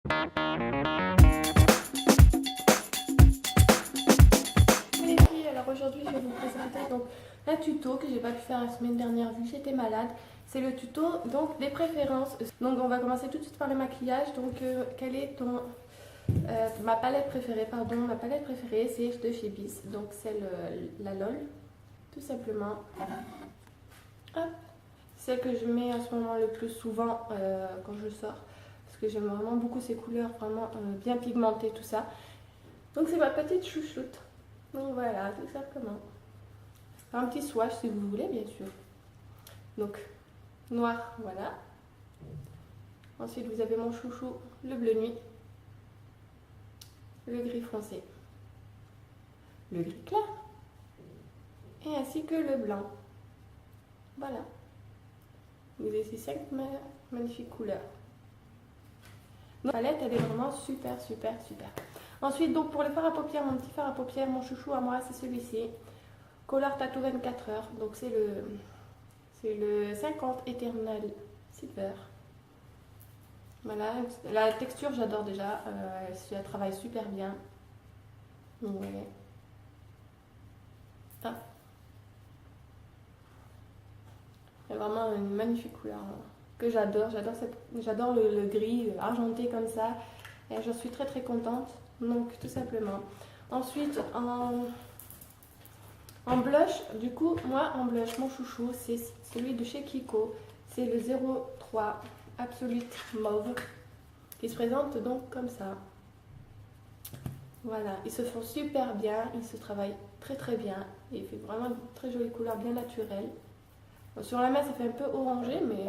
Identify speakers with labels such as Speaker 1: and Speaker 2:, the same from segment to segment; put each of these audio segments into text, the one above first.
Speaker 1: Les filles, alors aujourd'hui je vais vous présenter donc un tuto que j'ai pas pu faire la semaine dernière vu que j'étais malade. C'est le tuto donc des préférences. Donc on va commencer tout de suite par le maquillage. Donc quelle est ma palette préférée, pardon, ma palette préférée c'est de chez Bis, donc c'est la LOL, tout simplement. Hop. Celle que je mets en ce moment le plus souvent quand je sors, parce que j'aime vraiment beaucoup ces couleurs, vraiment bien pigmentées, tout ça. Donc c'est ma petite chouchoute. Donc voilà, tout simplement. Un petit swatch si vous voulez, bien sûr. Donc noir, voilà. Ensuite vous avez mon chouchou, le bleu nuit, le gris foncé, le gris clair, et ainsi que le blanc. Voilà. Vous avez ces 5 magnifiques couleurs. La palette, elle est vraiment super, super, super. Ensuite, donc pour le fard à paupières, mon petit fard à paupières, mon chouchou à moi, c'est celui-ci. Color Tattoo 24 heures. Donc c'est le 50 Eternal Silver. Voilà, la texture, j'adore déjà. Elle travaille super bien. Donc voilà. Ah. C'est vraiment une magnifique couleur que j'adore. J'adore le gris argenté comme ça. Et j'en suis très très contente. Donc tout simplement. Ensuite en blush, du coup, moi en blush, mon chouchou, c'est celui de chez Kiko. C'est le 03 Absolute Mauve. Qui se présente donc comme ça. Voilà, ils se font super bien. Ils se travaillent très très bien. Et il fait vraiment une très jolie couleur, bien naturelle. Sur la main ça fait un peu orangé, mais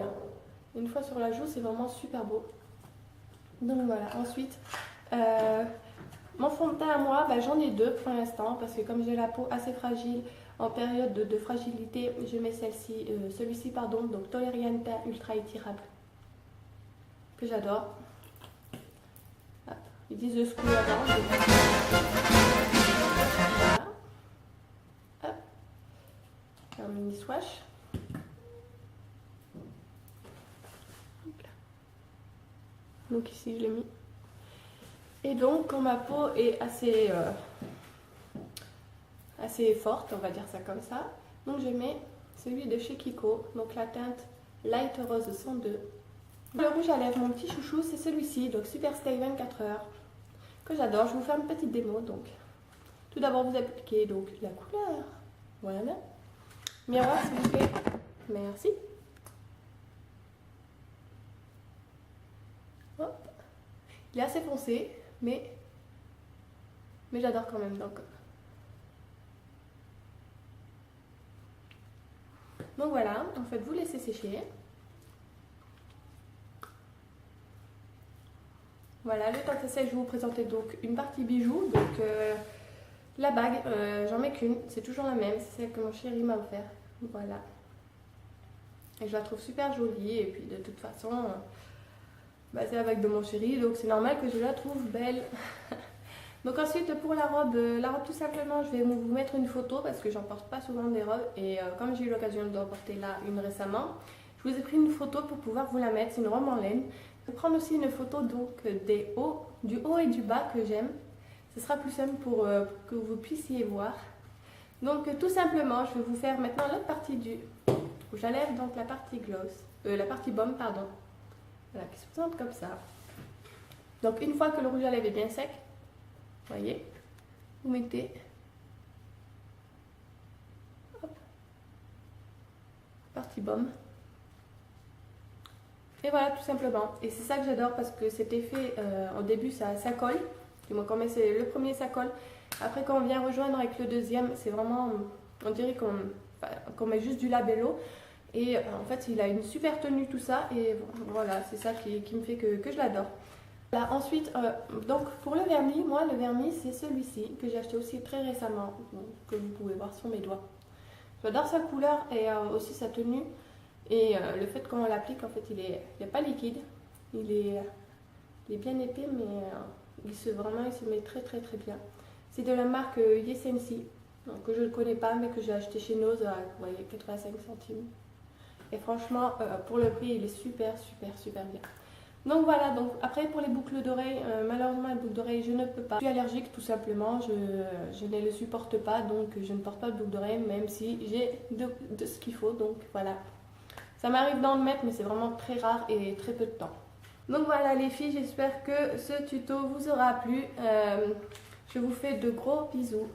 Speaker 1: une fois sur la joue c'est vraiment super beau. Donc voilà, ensuite mon fond de teint à moi, j'en ai deux pour l'instant parce que comme j'ai la peau assez fragile, en période de fragilité, je mets celui-ci pardon, donc Toleriane Teint Ultra Étirable, que j'adore. Ils disent de ce couleur là. Voilà. Hop. Un mini swatch. Donc ici je l'ai mis. Et donc quand ma peau est assez forte, on va dire ça comme ça, donc je mets celui de chez Kiko, donc la teinte Light Rose 102. Le rouge à lèvres, mon petit chouchou, c'est celui-ci, donc Super Stay 24 heures, que j'adore. Je vais vous faire une petite démo. Donc tout d'abord vous appliquez donc la couleur, voilà. Miroir s'il vous plaît, merci. Hop. Il est assez foncé, mais j'adore quand même. Donc voilà, en fait vous laissez sécher. Voilà, le temps que ça sèche, je vais vous présenter donc une partie bijoux. Donc la bague, j'en mets qu'une, c'est toujours la même, c'est celle que mon chéri m'a offert. Voilà. Et je la trouve super jolie, et puis de toute façon, c'est la bague de mon chéri, donc c'est normal que je la trouve belle. Donc ensuite pour la robe tout simplement, je vais vous mettre une photo parce que j'en porte pas souvent des robes. Et comme j'ai eu l'occasion d'en porter là une récemment, je vous ai pris une photo pour pouvoir vous la mettre, c'est une robe en laine. Je vais prendre aussi une photo donc du haut et du bas que j'aime. Ce sera plus simple pour que vous puissiez voir. Donc tout simplement, je vais vous faire maintenant l'autre partie du rouge à lèvres, donc la partie gloss, la partie baume pardon. Voilà, qui se présente comme ça. Donc une fois que le rouge à lèvres est bien sec, voyez, vous mettez hop, partie baume. Et voilà, tout simplement. Et c'est ça que j'adore parce que cet effet, au début, ça colle. Du moins, quand on met le premier, ça colle. Après, quand on vient rejoindre avec le deuxième, c'est vraiment, on dirait qu'on met juste du labello. Et en fait, il a une super tenue, tout ça. Et voilà, c'est ça qui me fait que je l'adore. Là, ensuite, donc pour le vernis, moi, le vernis, c'est celui-ci que j'ai acheté aussi très récemment, que vous pouvez voir sur mes doigts. J'adore sa couleur et aussi sa tenue. Et le fait qu'on l'applique, en fait, il est pas liquide, il est bien épais, mais il se met très très très bien. C'est de la marque Yesensi, que je ne connais pas, mais que j'ai acheté chez Nose à 85 centimes. Et franchement, pour le prix, il est super super super bien. Donc voilà, donc après pour les boucles d'oreilles, malheureusement les boucles d'oreilles je ne peux pas. Je suis allergique tout simplement, je ne les supporte pas, donc je ne porte pas de boucles d'oreilles même si j'ai de ce qu'il faut, donc voilà. Ça m'arrive d'en mettre mais c'est vraiment très rare et très peu de temps. Donc voilà les filles, j'espère que ce tuto vous aura plu. Je vous fais de gros bisous.